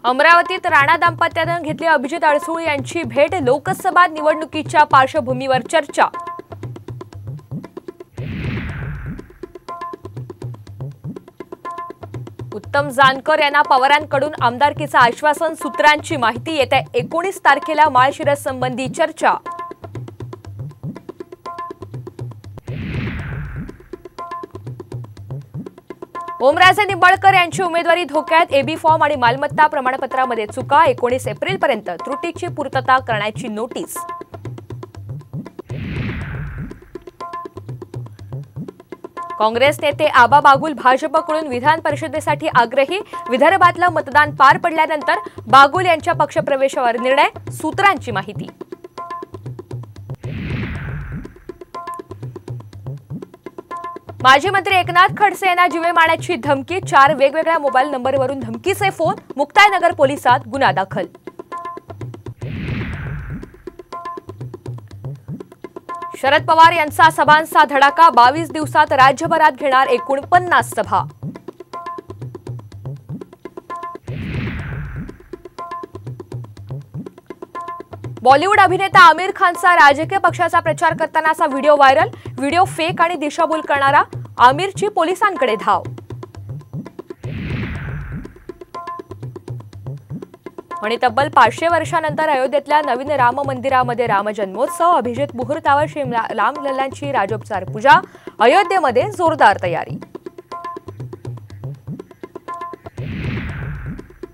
अमरावतीत राणा दाम्पत्यानं घेतली अभिजित अडसूळ यांची भेट, लोकसभा निवडणुकीच्या पार्श्वभूमीवर चर्चा। उत्तम जानकर यांना पवारांकडून आमदारकीचं आश्वासन, सूत्रांची माहिती। येत्या 19 तारखेला माळशिरस संबंधी चर्चा। ओमराजे निंबाळकर यांची उमेदवारी धोक्यात, एबी फॉर्म आणि मालमत्ता प्रमाणपत्रामध्ये चुका, 19 एप्रिलपर्यंत त्रुटीची पूर्तता करण्याची नोटीस। काँग्रेस नेते आबा बागुल भाजपकडून विधान परिषदेसाठी आग्रही, विदर्भातलं मतदान पार पडल्यानंतर बागुल यांच्या पक्षप्रवेशावर निर्णय, सूत्रांची माहिती। माजी मंत्री एकनाथ खडसे यांना जीवे मारण्याची धमकी, 4 वेगवेगळ्या मोबाईल नंबरवरून धमकीचे फोन, मुक्ताईनगर पोलिसात गुन्हा दाखल। शरद पवार यांचा सभांचा धडाका, 22 दिवसात राज्यभरात घेणार एकूण 50 सभा। बॉलिवूड अभिनेता आमिर खानचा राजकीय पक्षाचा प्रचार करतानाचा व्हिडिओ व्हायरल, व्हिडिओ फेक आणि दिशाभूल करणारा आमिरची पोलिसांकडे धाव। आणि तब्बल 500 वर्षांनंतर अयोध्येतल्या नवीन राम मंदिरामध्ये रामजन्मोत्सव, अभिजित मुहूर्तावर श्री राम लल्लांची राजोपचार पूजा, अयोध्येमध्ये जोरदार तयारी।